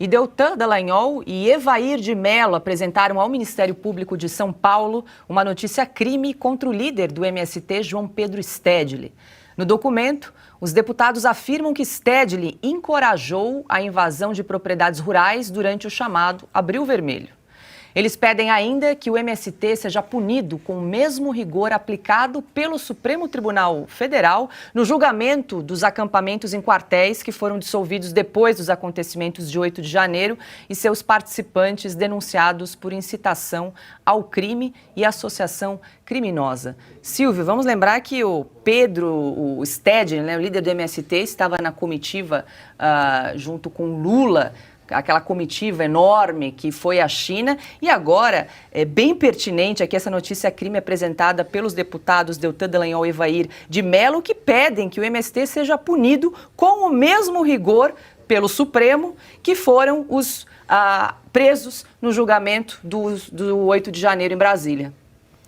E Deltan Dallagnol e Evair de Mello apresentaram ao Ministério Público de São Paulo uma notícia-crime contra o líder do MST, João Pedro Stedley. No documento, os deputados afirmam que Stedley encorajou a invasão de propriedades rurais durante o chamado Abril Vermelho. Eles pedem ainda que o MST seja punido com o mesmo rigor aplicado pelo Supremo Tribunal Federal no julgamento dos acampamentos em quartéis que foram dissolvidos depois dos acontecimentos de 8 de janeiro e seus participantes denunciados por incitação ao crime e associação criminosa. Silvio, vamos lembrar que o Pedro Stedley, né, o líder do MST, estava na comitiva junto com Lula, aquela comitiva enorme que foi à China, e agora é bem pertinente aqui essa notícia-crime apresentada pelos deputados Deltan Dallagnol e Evair de Mello, que pedem que o MST seja punido com o mesmo rigor pelo Supremo que foram os presos no julgamento do 8 de janeiro em Brasília.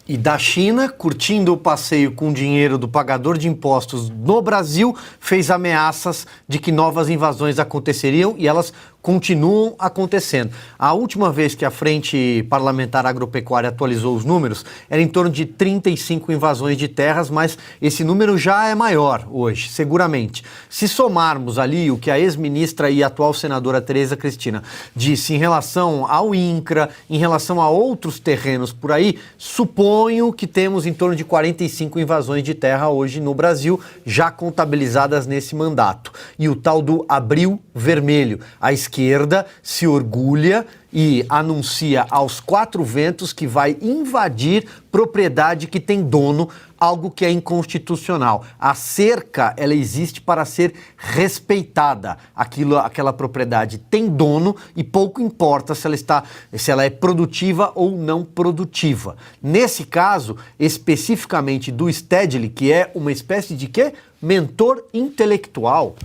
E da China, curtindo o passeio com dinheiro do pagador de impostos no Brasil, fez ameaças de que novas invasões aconteceriam e elas continuam acontecendo. A última vez que a Frente Parlamentar Agropecuária atualizou os números, era em torno de 35 invasões de terras, mas esse número já é maior hoje, seguramente. Se somarmos ali o que a ex-ministra e atual senadora Tereza Cristina disse em relação ao INCRA, em relação a outros terrenos por aí, suponho que temos em torno de 45 invasões de terra hoje no Brasil, já contabilizadas nesse mandato. E o tal do Abril Vermelho. A esquerda se orgulha e anuncia aos quatro ventos que vai invadir propriedade que tem dono, algo que é inconstitucional. A cerca, ela existe para ser respeitada. Aquela propriedade tem dono e pouco importa se ela é produtiva ou não produtiva. Nesse caso, especificamente do Stedley, que é uma espécie de quê? Mentor intelectual.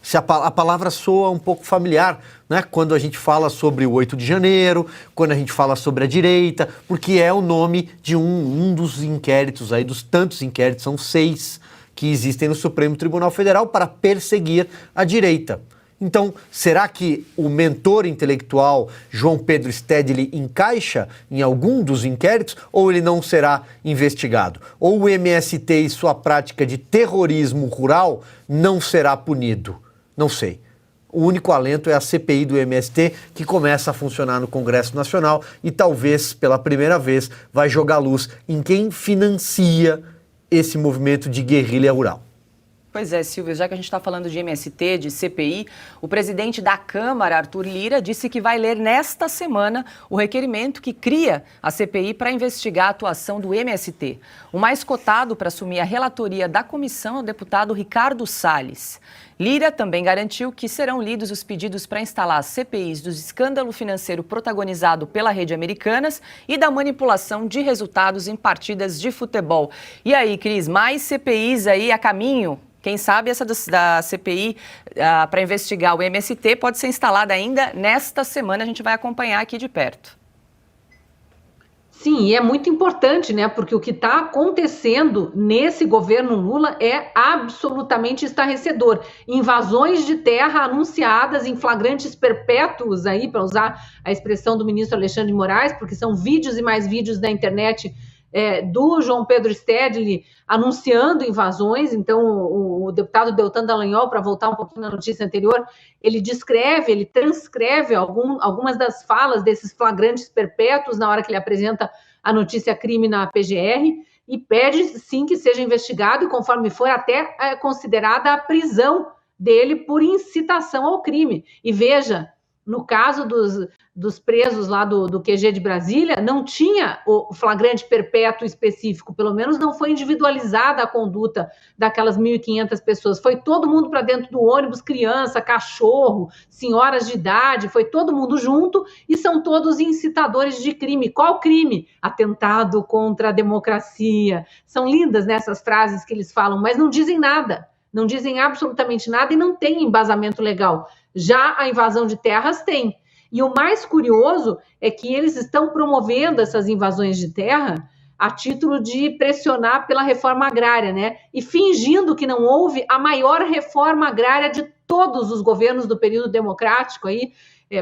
Se a palavra soa um pouco familiar, né? Quando a gente fala sobre o 8 de janeiro, quando a gente fala sobre a direita, porque é o nome de um dos inquéritos aí, dos tantos inquéritos, são 6 que existem no Supremo Tribunal Federal para perseguir a direita. Então, será que o mentor intelectual João Pedro Stedley encaixa em algum dos inquéritos ou ele não será investigado? Ou o MST e sua prática de terrorismo rural não será punido? Não sei. O único alento é a CPI do MST, que começa a funcionar no Congresso Nacional e talvez, pela primeira vez, vai jogar luz em quem financia esse movimento de guerrilha rural. Pois é, Silvia, já que a gente está falando de MST, de CPI, o presidente da Câmara, Arthur Lira, disse que vai ler nesta semana o requerimento que cria a CPI para investigar a atuação do MST. O mais cotado para assumir a relatoria da comissão é o deputado Ricardo Salles. Lira também garantiu que serão lidos os pedidos para instalar as CPIs do escândalo financeiro protagonizado pela Rede Americanas e da manipulação de resultados em partidas de futebol. E aí, Cris, mais CPIs aí a caminho? Quem sabe essa da CPI para investigar o MST pode ser instalada ainda nesta semana, a gente vai acompanhar aqui de perto. Sim, e é muito importante, né? Porque o que está acontecendo nesse governo Lula é absolutamente estarrecedor. Invasões de terra anunciadas em flagrantes perpétuos, aí, para usar a expressão do ministro Alexandre de Moraes, porque são vídeos e mais vídeos da internet do João Pedro Stedley anunciando invasões. Então o deputado Deltan Dallagnol, para voltar um pouquinho na notícia anterior, ele transcreve algumas das falas desses flagrantes perpétuos na hora que ele apresenta a notícia-crime na PGR e pede sim que seja investigado e, conforme for, até considerada a prisão dele por incitação ao crime. E veja, no caso dos presos lá do QG de Brasília, não tinha o flagrante perpétuo específico, pelo menos não foi individualizada a conduta daquelas 1.500 pessoas. Foi todo mundo para dentro do ônibus, criança, cachorro, senhoras de idade, foi todo mundo junto e são todos incitadores de crime. Qual crime? Atentado contra a democracia. São lindas nessas frases que eles falam, mas não dizem nada. Não dizem absolutamente nada e não tem embasamento legal. Já a invasão de terras tem. E o mais curioso é que eles estão promovendo essas invasões de terra a título de pressionar pela reforma agrária, né? E fingindo que não houve a maior reforma agrária de todos os governos do período democrático aí,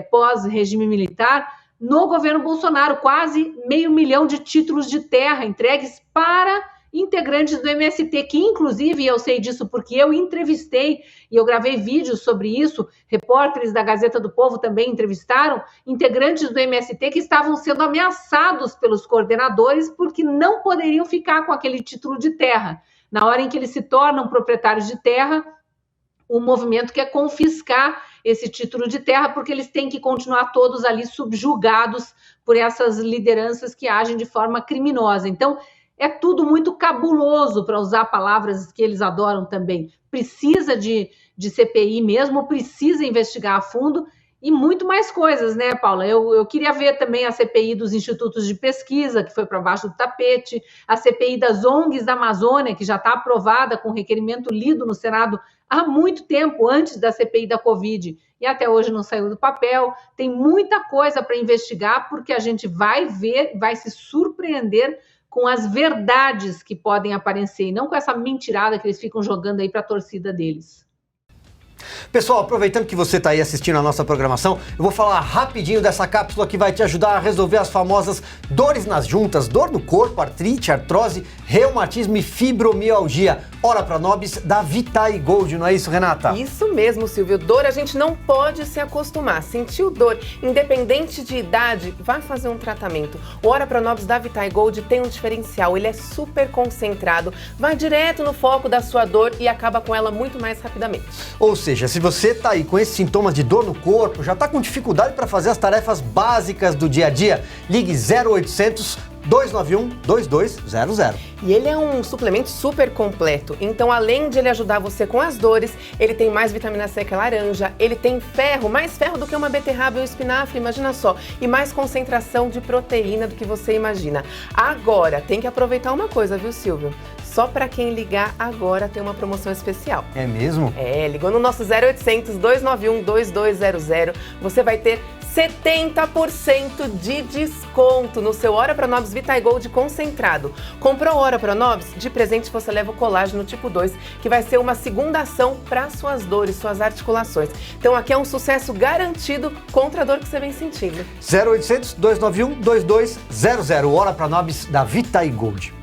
pós-regime militar, no governo Bolsonaro, quase 500 mil de títulos de terra entregues para integrantes do MST, que inclusive, eu sei disso porque eu entrevistei e eu gravei vídeos sobre isso, repórteres da Gazeta do Povo também entrevistaram integrantes do MST que estavam sendo ameaçados pelos coordenadores porque não poderiam ficar com aquele título de terra. Na hora em que eles se tornam proprietários de terra, o movimento quer confiscar esse título de terra porque eles têm que continuar todos ali subjugados por essas lideranças que agem de forma criminosa. Então, é tudo muito cabuloso, para usar palavras que eles adoram também. Precisa de CPI mesmo, precisa investigar a fundo e muito mais coisas, né, Paula? Eu queria ver também a CPI dos institutos de pesquisa, que foi para baixo do tapete, a CPI das ONGs da Amazônia, que já está aprovada com requerimento lido no Senado há muito tempo, antes da CPI da Covid, e até hoje não saiu do papel. Tem muita coisa para investigar, porque a gente vai ver, vai se surpreender com as verdades que podem aparecer, e não com essa mentirada que eles ficam jogando aí para a torcida deles. Pessoal, aproveitando que você está aí assistindo a nossa programação, eu vou falar rapidinho dessa cápsula que vai te ajudar a resolver as famosas dores nas juntas, dor no corpo, artrite, artrose, reumatismo e fibromialgia. Ora Pronobis da Vitae Gold, não é isso, Renata? Isso mesmo, Silvio. Dor a gente não pode se acostumar. Sentiu dor, independente de idade, vai fazer um tratamento. O Ora Pronobis da Vitae Gold tem um diferencial, ele é super concentrado, vai direto no foco da sua dor e acaba com ela muito mais rapidamente. Ou seja, se você está aí com esses sintomas de dor no corpo, já está com dificuldade para fazer as tarefas básicas do dia a dia, ligue 0800 291 2200. E ele é um suplemento super completo, então além de ele ajudar você com as dores, ele tem mais vitamina C que a laranja, ele tem ferro, mais ferro do que uma beterraba e um espinafre, imagina só, e mais concentração de proteína do que você imagina. Agora, tem que aproveitar uma coisa, viu, Silvio? Só para quem ligar agora tem uma promoção especial. É mesmo? Ligou no nosso 0800 291 2200, você vai ter 70% de desconto no seu Ora Pronobis Vitae Gold concentrado. Comprou o Ora Pronobis? De presente você leva o colágeno tipo 2, que vai ser uma segunda ação para suas dores, suas articulações. Então aqui é um sucesso garantido contra a dor que você vem sentindo. 0800 291 2200, Ora Pronobis da Vitae Gold.